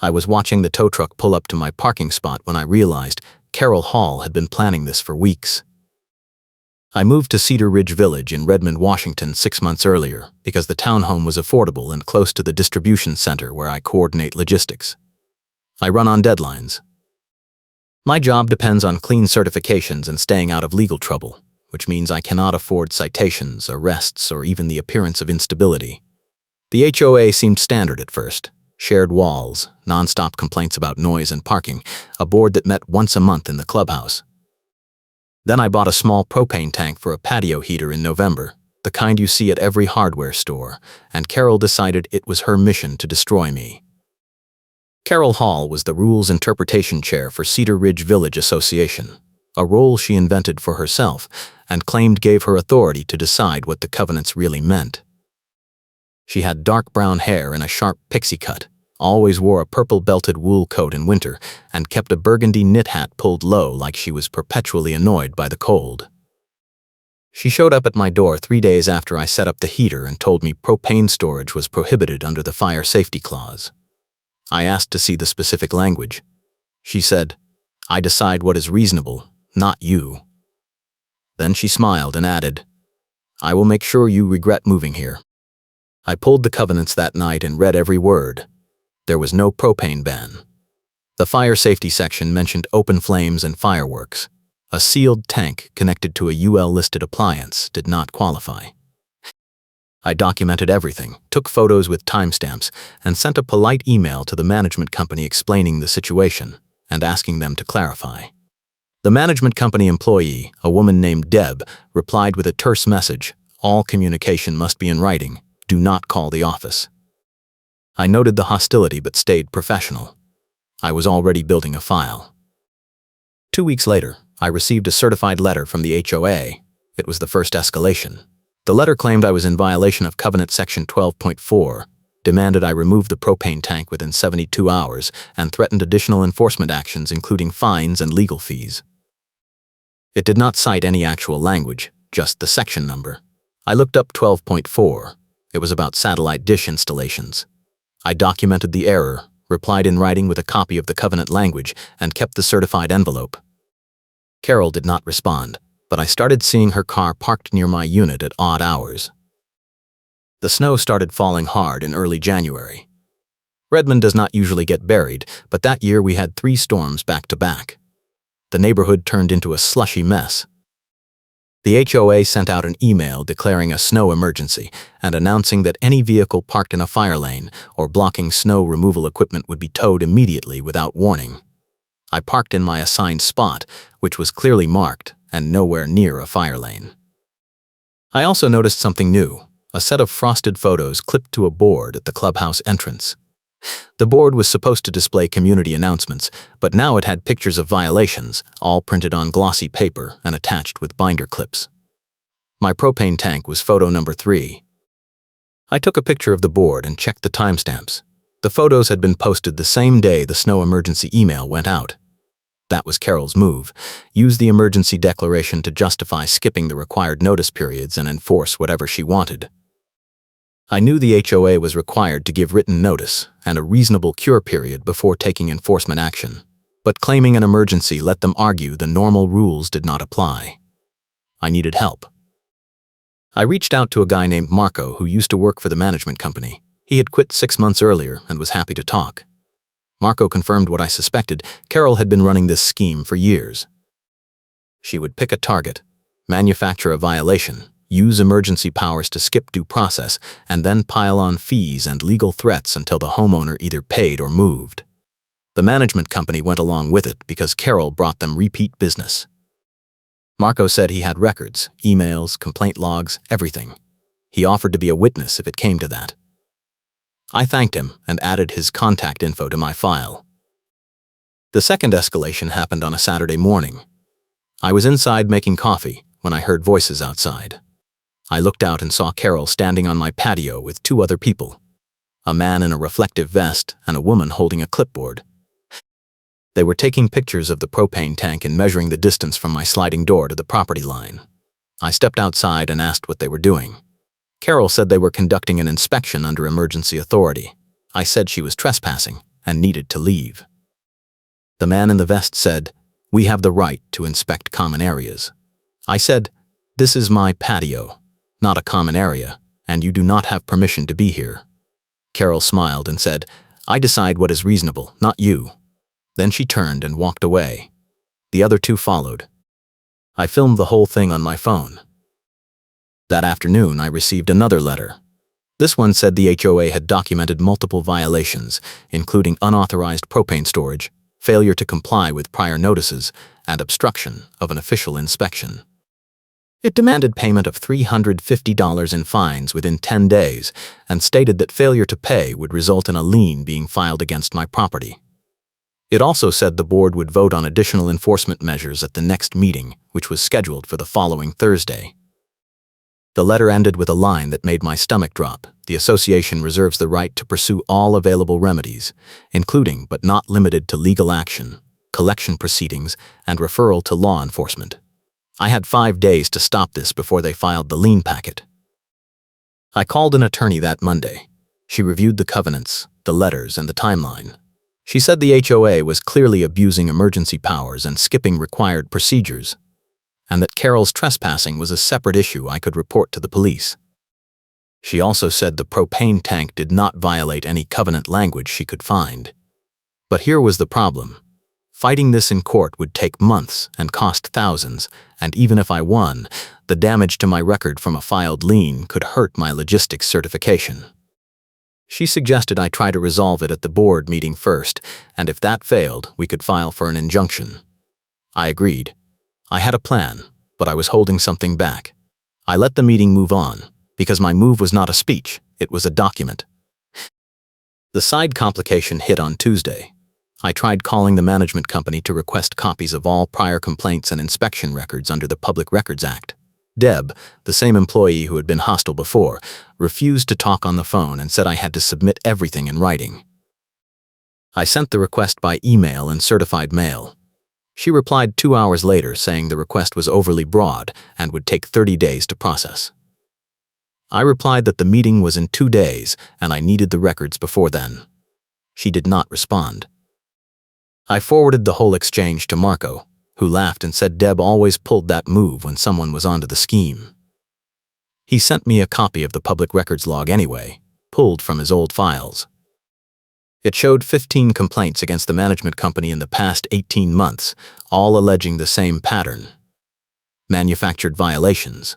I was watching the tow truck pull up to my parking spot when I realized Carol Hall had been planning this for weeks. I moved to Cedar Ridge Village in Redmond, Washington 6 months earlier because the townhome was affordable and close to the distribution center where I coordinate logistics. I run on deadlines. My job depends on clean certifications and staying out of legal trouble, which means I cannot afford citations, arrests, or even the appearance of instability. The HOA seemed standard at first. Shared walls, non-stop complaints about noise and parking, a board that met once a month in the clubhouse. Then I bought a small propane tank for a patio heater in November, the kind you see at every hardware store, and Carol decided it was her mission to destroy me. Carol Hall was the Rules Interpretation Chair for Cedar Ridge Village Association, a role she invented for herself and claimed gave her authority to decide what the covenants really meant. She had dark brown hair and a sharp pixie cut, always wore a purple belted wool coat in winter, and kept a burgundy knit hat pulled low like she was perpetually annoyed by the cold. She showed up at my door 3 days after I set up the heater and told me propane storage was prohibited under the fire safety clause. I asked to see the specific language. She said, "I decide what is reasonable, not you." Then she smiled and added, "I will make sure you regret moving here." I pulled the covenants that night and read every word. There was no propane ban. The fire safety section mentioned open flames and fireworks. A sealed tank connected to a UL-listed appliance did not qualify. I documented everything, took photos with timestamps, and sent a polite email to the management company explaining the situation and asking them to clarify. The management company employee, a woman named Deb, replied with a terse message: "All communication must be in writing. Do not call the office." I noted the hostility but stayed professional. I was already building a file. 2 weeks later, I received a certified letter from the HOA. It was the first escalation. The letter claimed I was in violation of Covenant Section 12.4, demanded I remove the propane tank within 72 hours, and threatened additional enforcement actions including fines and legal fees. It did not cite any actual language, just the section number. I looked up 12.4. It was about satellite dish installations. I documented the error, replied in writing with a copy of the covenant language, and kept the certified envelope. Carol did not respond, but I started seeing her car parked near my unit at odd hours. The snow started falling hard in early January. Redmond does not usually get buried, but that year we had 3 storms back to back. The neighborhood turned into a slushy mess. The HOA sent out an email declaring a snow emergency and announcing that any vehicle parked in a fire lane or blocking snow removal equipment would be towed immediately without warning. I parked in my assigned spot, which was clearly marked and nowhere near a fire lane. I also noticed something new: a set of frosted photos clipped to a board at the clubhouse entrance. The board was supposed to display community announcements, but now it had pictures of violations, all printed on glossy paper and attached with binder clips. My propane tank was photo number 3. I took a picture of the board and checked the timestamps. The photos had been posted the same day the snow emergency email went out. That was Carol's move: use the emergency declaration to justify skipping the required notice periods and enforce whatever she wanted. I knew the HOA was required to give written notice and a reasonable cure period before taking enforcement action, but claiming an emergency let them argue the normal rules did not apply. I needed help. I reached out to a guy named Marco who used to work for the management company. He had quit 6 months earlier and was happy to talk. Marco confirmed what I suspected: Carol had been running this scheme for years. She would pick a target, manufacture a violation, use emergency powers to skip due process, and then pile on fees and legal threats until the homeowner either paid or moved. The management company went along with it because Carol brought them repeat business. Marco said he had records, emails, complaint logs, everything. He offered to be a witness if it came to that. I thanked him and added his contact info to my file. The second escalation happened on a Saturday morning. I was inside making coffee when I heard voices outside. I looked out and saw Carol standing on my patio with 2 other people, a man in a reflective vest and a woman holding a clipboard. They were taking pictures of the propane tank and measuring the distance from my sliding door to the property line. I stepped outside and asked what they were doing. Carol said they were conducting an inspection under emergency authority. I said she was trespassing and needed to leave. The man in the vest said, "We have the right to inspect common areas." I said, "This is my patio, not a common area, and you do not have permission to be here." Carol smiled and said, "I decide what is reasonable, not you." Then she turned and walked away. The other two followed. I filmed the whole thing on my phone. That afternoon, I received another letter. This one said the HOA had documented multiple violations, including unauthorized propane storage, failure to comply with prior notices, and obstruction of an official inspection. It demanded payment of $350 in fines within 10 days and stated that failure to pay would result in a lien being filed against my property. It also said the board would vote on additional enforcement measures at the next meeting, which was scheduled for the following Thursday. The letter ended with a line that made my stomach drop. The association reserves the right to pursue all available remedies, including but not limited to legal action, collection proceedings, and referral to law enforcement. I had 5 days to stop this before they filed the lien packet. I called an attorney that Monday. She reviewed the covenants, the letters, and the timeline. She said the HOA was clearly abusing emergency powers and skipping required procedures, and that Carol's trespassing was a separate issue I could report to the police. She also said the propane tank did not violate any covenant language she could find. But here was the problem. Fighting this in court would take months and cost thousands, and even if I won, the damage to my record from a filed lien could hurt my logistics certification. She suggested I try to resolve it at the board meeting first, and if that failed, we could file for an injunction. I agreed. I had a plan, but I was holding something back. I let the meeting move on, because my move was not a speech, it was a document. The side complication hit on Tuesday. I tried calling the management company to request copies of all prior complaints and inspection records under the Public Records Act. Deb, the same employee who had been hostile before, refused to talk on the phone and said I had to submit everything in writing. I sent the request by email and certified mail. She replied 2 hours later saying the request was overly broad and would take 30 days to process. I replied that the meeting was in 2 days and I needed the records before then. She did not respond. I forwarded the whole exchange to Marco, who laughed and said Deb always pulled that move when someone was onto the scheme. He sent me a copy of the public records log anyway, pulled from his old files. It showed 15 complaints against the management company in the past 18 months, all alleging the same pattern. Manufactured violations,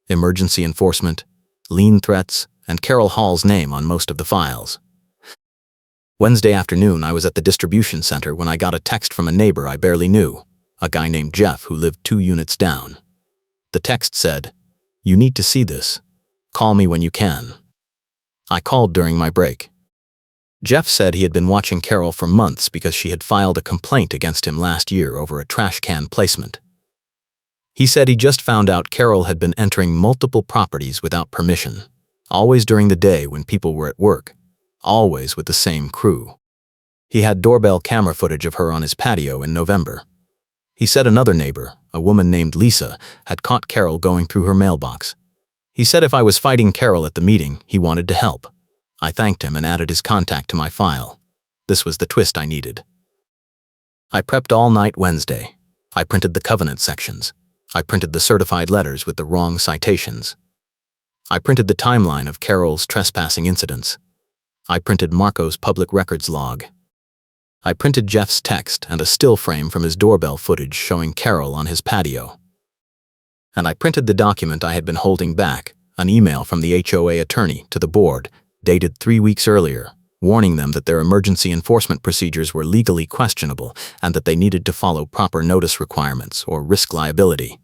emergency enforcement, lien threats, and Carol Hall's name on most of the files. Wednesday afternoon, I was at the distribution center when I got a text from a neighbor I barely knew, a guy named Jeff who lived 2 units down. The text said, "You need to see this. Call me when you can." I called during my break. Jeff said he had been watching Carol for months because she had filed a complaint against him last year over a trash can placement. He said he just found out Carol had been entering multiple properties without permission, always during the day when people were at work, always with the same crew. He had doorbell camera footage of her on his patio in November. He said another neighbor, a woman named Lisa, had caught Carol going through her mailbox. He said if I was fighting Carol at the meeting, he wanted to help. I thanked him and added his contact to my file. This was the twist I needed. I prepped all night Wednesday. I printed the covenant sections. I printed the certified letters with the wrong citations. I printed the timeline of Carol's trespassing incidents. I printed Marco's public records log. I printed Jeff's text and a still frame from his doorbell footage showing Carol on his patio. And I printed the document I had been holding back, an email from the HOA attorney to the board, dated 3 weeks earlier, warning them that their emergency enforcement procedures were legally questionable and that they needed to follow proper notice requirements or risk liability.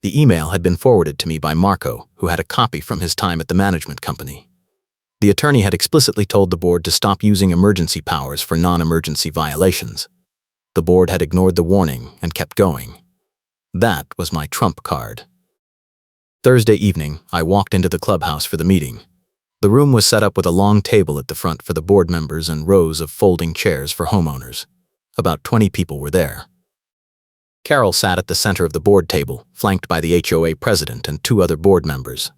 The email had been forwarded to me by Marco, who had a copy from his time at the management company. The attorney had explicitly told the board to stop using emergency powers for non-emergency violations. The board had ignored the warning and kept going. That was my trump card. Thursday evening, I walked into the clubhouse for the meeting. The room was set up with a long table at the front for the board members and rows of folding chairs for homeowners. About 20 people were there. Carol sat at the center of the board table, flanked by the HOA president and 2 other board members.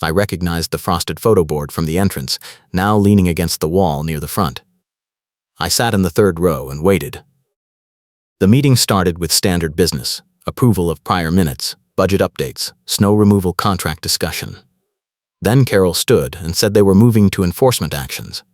I recognized the frosted photo board from the entrance, now leaning against the wall near the front. I sat in the third row and waited. The meeting started with standard business, approval of prior minutes, budget updates, snow removal contract discussion. Then Carol stood and said they were moving to enforcement actions.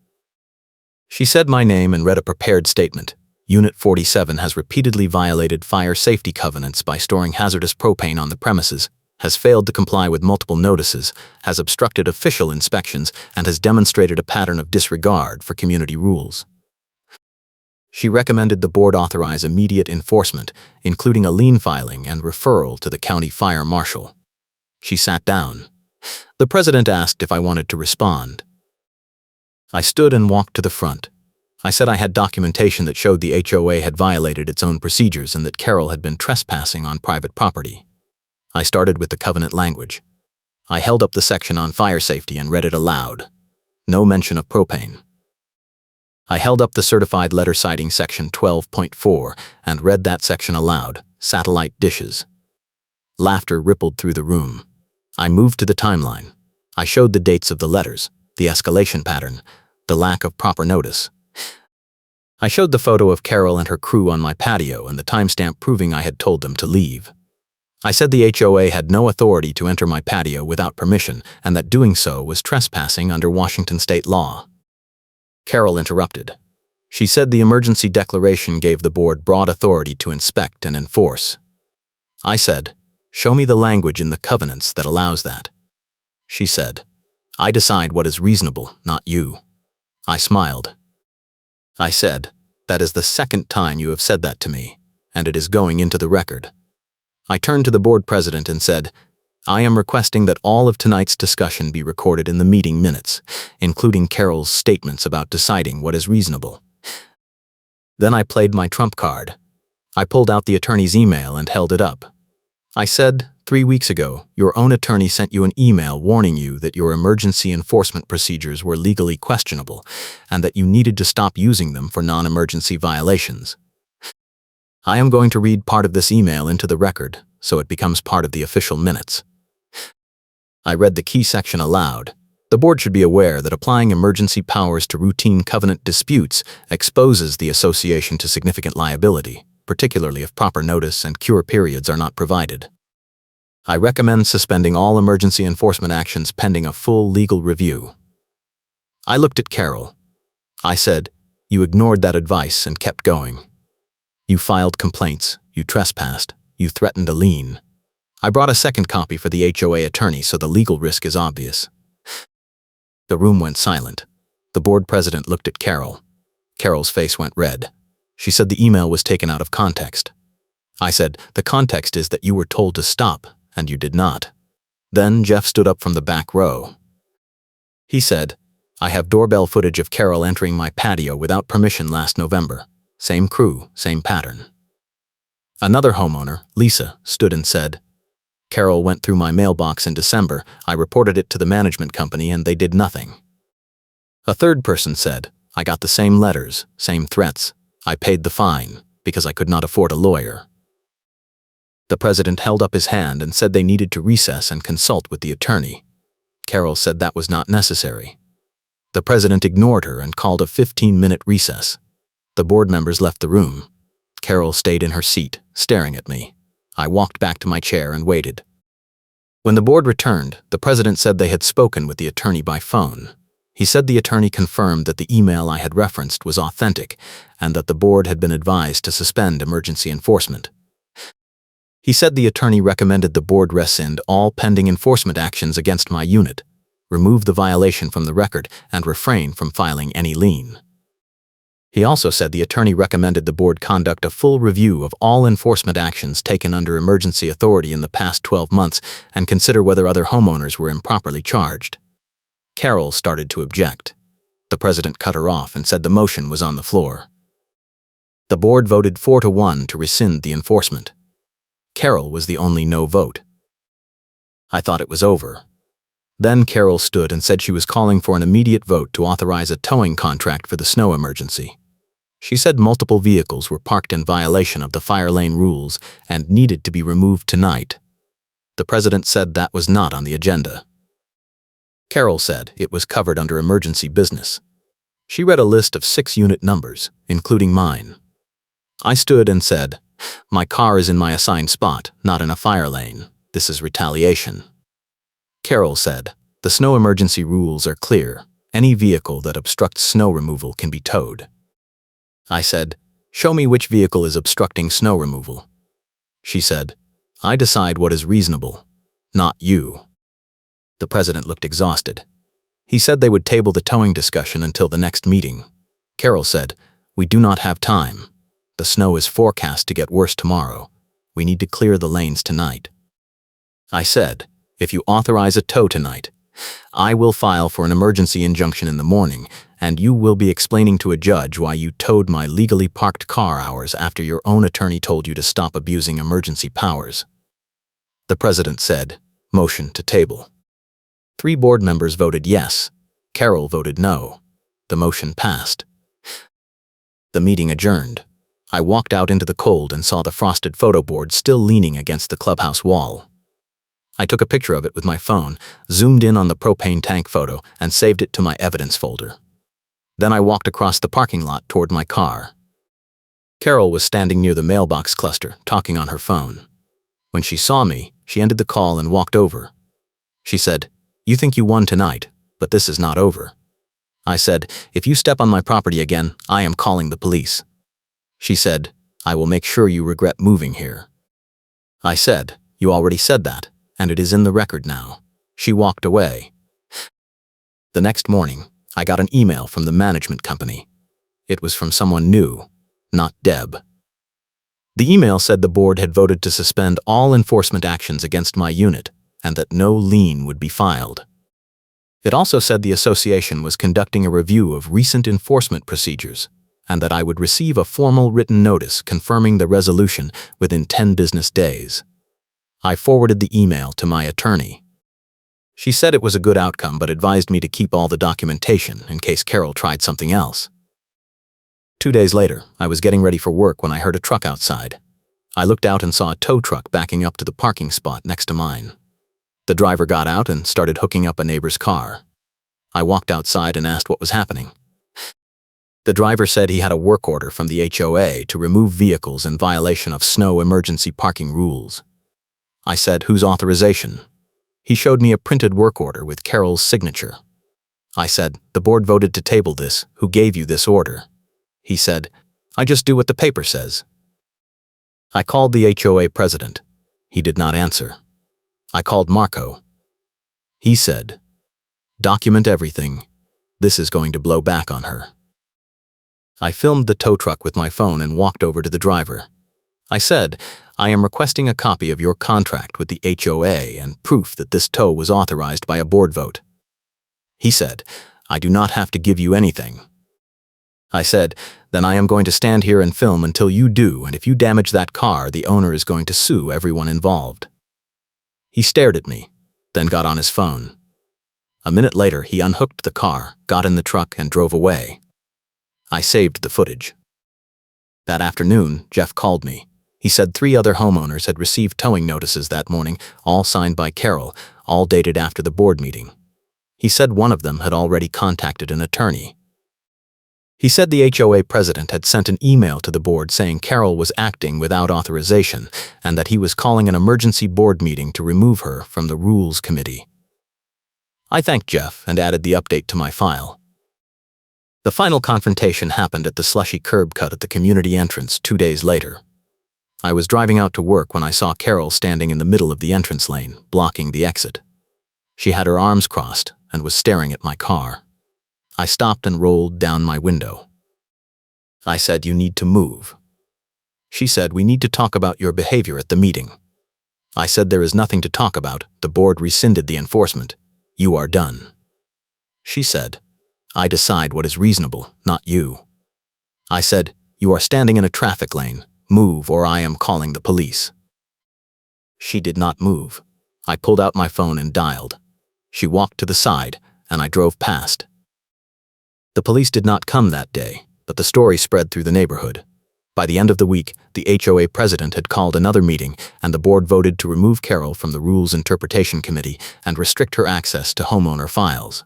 She said my name and read a prepared statement. Unit 47 has repeatedly violated fire safety covenants by storing hazardous propane on the premises, has failed to comply with multiple notices, has obstructed official inspections, and has demonstrated a pattern of disregard for community rules. She recommended the board authorize immediate enforcement, including a lien filing and referral to the county fire marshal. She sat down. The president asked if I wanted to respond. I stood and walked to the front. I said I had documentation that showed the HOA had violated its own procedures and that Carol had been trespassing on private property. I started with the covenant language. I held up the section on fire safety and read it aloud. No mention of propane. I held up the certified letter citing section 12.4 and read that section aloud, satellite dishes. Laughter rippled through the room. I moved to the timeline. I showed the dates of the letters, the escalation pattern, the lack of proper notice. I showed the photo of Carol and her crew on my patio and the timestamp proving I had told them to leave. I said the HOA had no authority to enter my patio without permission and that doing so was trespassing under Washington state law. Carol interrupted. She said the emergency declaration gave the board broad authority to inspect and enforce. I said, "Show me the language in the covenants that allows that." She said, "I decide what is reasonable, not you." I smiled. I said, "That is the second time you have said that to me, and it is going into the record." I turned to the board president and said, "I am requesting that all of tonight's discussion be recorded in the meeting minutes, including Carol's statements about deciding what is reasonable." Then I played my trump card. I pulled out the attorney's email and held it up. I said, 3 weeks ago, your own attorney sent you an email warning you that your emergency enforcement procedures were legally questionable and that you needed to stop using them for non-emergency violations. I am going to read part of this email into the record so it becomes part of the official minutes. I read the key section aloud. The board should be aware that applying emergency powers to routine covenant disputes exposes the association to significant liability, particularly if proper notice and cure periods are not provided. I recommend suspending all emergency enforcement actions pending a full legal review. I looked at Carol. I said, "You ignored that advice and kept going. You filed complaints, you trespassed, you threatened a lien. I brought a second copy for the HOA attorney so the legal risk is obvious." The room went silent. The board president looked at Carol. Carol's face went red. She said the email was taken out of context. I said, "The context is that you were told to stop, and you did not." Then Jeff stood up from the back row. He said, "I have doorbell footage of Carol entering my patio without permission last November. Same crew, same pattern." Another homeowner, Lisa, stood and said, "Carol went through my mailbox in December. I reported it to the management company and they did nothing." A third person said, "I got the same letters, same threats. I paid the fine because I could not afford a lawyer." The president held up his hand and said they needed to recess and consult with the attorney. Carol said that was not necessary. The president ignored her and called a 15-minute recess. The board members left the room. Carol stayed in her seat, staring at me. I walked back to my chair and waited. When the board returned, the president said they had spoken with the attorney by phone. He said the attorney confirmed that the email I had referenced was authentic and that the board had been advised to suspend emergency enforcement. He said the attorney recommended the board rescind all pending enforcement actions against my unit, remove the violation from the record, and refrain from filing any lien. He also said the attorney recommended the board conduct a full review of all enforcement actions taken under emergency authority in the past 12 months and consider whether other homeowners were improperly charged. Carol started to object. The president cut her off and said the motion was on the floor. The board voted 4-1 to rescind the enforcement. Carol was the only no vote. I thought it was over. Then Carol stood and said she was calling for an immediate vote to authorize a towing contract for the snow emergency. She said multiple vehicles were parked in violation of the fire lane rules and needed to be removed tonight. The president said that was not on the agenda. Carol said it was covered under emergency business. She read a list of 6 unit numbers, including mine. I stood and said, "My car is in my assigned spot, not in a fire lane. This is retaliation." Carol said, "The snow emergency rules are clear. Any vehicle that obstructs snow removal can be towed." I said, "Show me which vehicle is obstructing snow removal." She said, "I decide what is reasonable, not you." The president looked exhausted. He said they would table the towing discussion until the next meeting. Carol said, "We do not have time. The snow is forecast to get worse tomorrow. We need to clear the lanes tonight." I said, "If you authorize a tow tonight, I will file for an emergency injunction in the morning, and you will be explaining to a judge why you towed my legally parked car hours after your own attorney told you to stop abusing emergency powers." The president said, "Motion to table." 3 board members voted yes. Carol voted no. The motion passed. The meeting adjourned. I walked out into the cold and saw the frosted photo board still leaning against the clubhouse wall. I took a picture of it with my phone, zoomed in on the propane tank photo, and saved it to my evidence folder. Then I walked across the parking lot toward my car. Carol was standing near the mailbox cluster, talking on her phone. When she saw me, she ended the call and walked over. She said, "You think you won tonight, but this is not over." I said, "If you step on my property again, I am calling the police." She said, "I will make sure you regret moving here." I said, "You already said that, and it is in the record now." She walked away. The next morning, I got an email from the management company. It was from someone new, not Deb. The email said the board had voted to suspend all enforcement actions against my unit, and that no lien would be filed. It also said the association was conducting a review of recent enforcement procedures, and that I would receive a formal written notice confirming the resolution within 10 business days. I forwarded the email to my attorney. She said it was a good outcome but advised me to keep all the documentation in case Carol tried something else. 2 days later, I was getting ready for work when I heard a truck outside. I looked out and saw a tow truck backing up to the parking spot next to mine. The driver got out and started hooking up a neighbor's car. I walked outside and asked what was happening. The driver said he had a work order from the HOA to remove vehicles in violation of snow emergency parking rules. I said, "Whose authorization?" He showed me a printed work order with Carol's signature. I said, "The board voted to table this. Who gave you this order?" He said, "I just do what the paper says." I called the HOA president. He did not answer. I called Marco. He said, "Document everything. This is going to blow back on her." I filmed the tow truck with my phone and walked over to the driver. I said, "I am requesting a copy of your contract with the HOA and proof that this tow was authorized by a board vote." He said, "I do not have to give you anything." I said, "Then I am going to stand here and film until you do, and if you damage that car, the owner is going to sue everyone involved." He stared at me, then got on his phone. A minute later, he unhooked the car, got in the truck, and drove away. I saved the footage. That afternoon, Jeff called me. He said 3 other homeowners had received towing notices that morning, all signed by Carol, all dated after the board meeting. He said one of them had already contacted an attorney. He said the HOA president had sent an email to the board saying Carol was acting without authorization and that he was calling an emergency board meeting to remove her from the Rules Committee. I thanked Jeff and added the update to my file. The final confrontation happened at the slushy curb cut at the community entrance 2 days later. I was driving out to work when I saw Carol standing in the middle of the entrance lane, blocking the exit. She had her arms crossed and was staring at my car. I stopped and rolled down my window. I said, "You need to move." She said, "We need to talk about your behavior at the meeting." I said, "There is nothing to talk about. The board rescinded the enforcement. You are done." She said, "I decide what is reasonable, not you." I said, "You are standing in a traffic lane. Move or I am calling the police." She did not move. I pulled out my phone and dialed. She walked to the side, and I drove past. The police did not come that day, but the story spread through the neighborhood. By the end of the week, the HOA president had called another meeting, and the board voted to remove Carol from the Rules Interpretation Committee and restrict her access to homeowner files.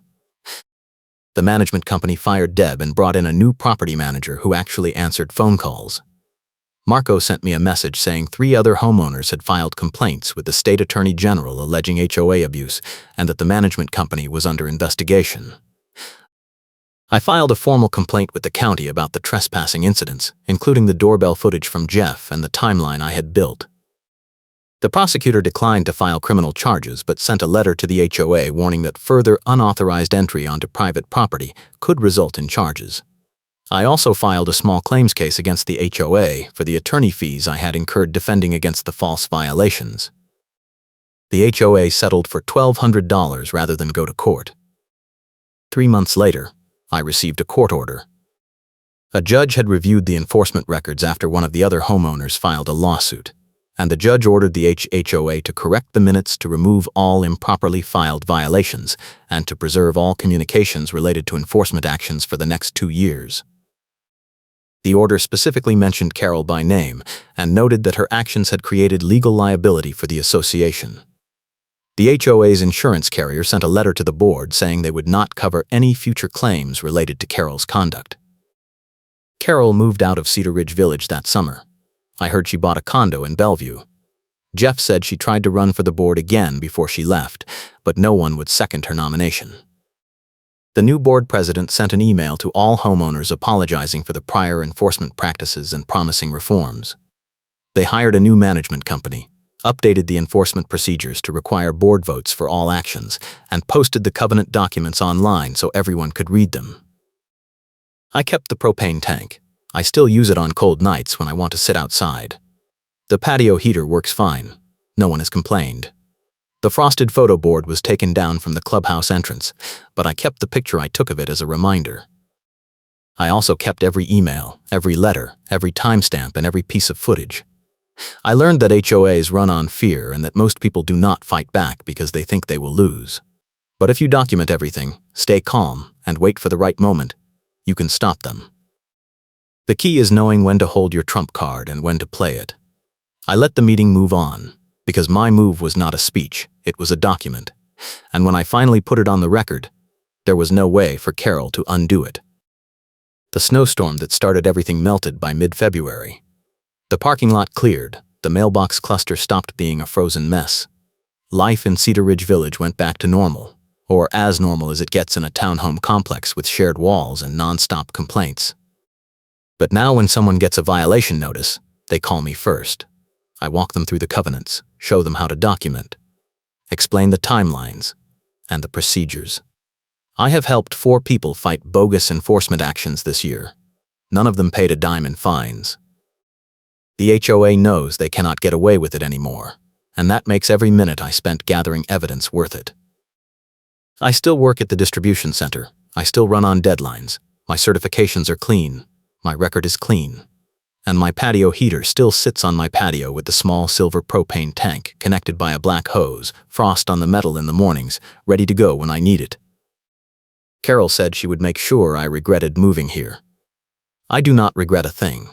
The management company fired Deb and brought in a new property manager who actually answered phone calls. Marco sent me a message saying 3 other homeowners had filed complaints with the state attorney general alleging HOA abuse and that the management company was under investigation. I filed a formal complaint with the county about the trespassing incidents, including the doorbell footage from Jeff and the timeline I had built. The prosecutor declined to file criminal charges but sent a letter to the HOA warning that further unauthorized entry onto private property could result in charges. I also filed a small claims case against the HOA for the attorney fees I had incurred defending against the false violations. The HOA settled for $1,200 rather than go to court. 3 months later, I received a court order. A judge had reviewed the enforcement records after one of the other homeowners filed a lawsuit, and the judge ordered the HOA to correct the minutes to remove all improperly filed violations and to preserve all communications related to enforcement actions for the next 2 years. The order specifically mentioned Carol by name and noted that her actions had created legal liability for the association. The HOA's insurance carrier sent a letter to the board saying they would not cover any future claims related to Carol's conduct. Carol moved out of Cedar Ridge Village that summer. I heard she bought a condo in Bellevue. Jeff said she tried to run for the board again before she left, but no one would second her nomination. The new board president sent an email to all homeowners apologizing for the prior enforcement practices and promising reforms. They hired a new management company, updated the enforcement procedures to require board votes for all actions, and posted the covenant documents online so everyone could read them. I kept the propane tank. I still use it on cold nights when I want to sit outside. The patio heater works fine. No one has complained. The frosted photo board was taken down from the clubhouse entrance, but I kept the picture I took of it as a reminder. I also kept every email, every letter, every timestamp, and every piece of footage. I learned that HOAs run on fear and that most people do not fight back because they think they will lose. But if you document everything, stay calm, and wait for the right moment, you can stop them. The key is knowing when to hold your trump card and when to play it. I let the meeting move on, because my move was not a speech, it was a document. And when I finally put it on the record, there was no way for Carol to undo it. The snowstorm that started everything melted by mid-February. The parking lot cleared, the mailbox cluster stopped being a frozen mess. Life in Cedar Ridge Village went back to normal, or as normal as it gets in a townhome complex with shared walls and non-stop complaints. But now when someone gets a violation notice, they call me first. I walk them through the covenants, show them how to document, explain the timelines, and the procedures. I have helped 4 people fight bogus enforcement actions this year. None of them paid a dime in fines. The HOA knows they cannot get away with it anymore, and that makes every minute I spent gathering evidence worth it. I still work at the distribution center. I still run on deadlines. My certifications are clean. My record is clean. And my patio heater still sits on my patio with the small silver propane tank connected by a black hose, frost on the metal in the mornings, ready to go when I need it. Carol said she would make sure I regretted moving here. I do not regret a thing.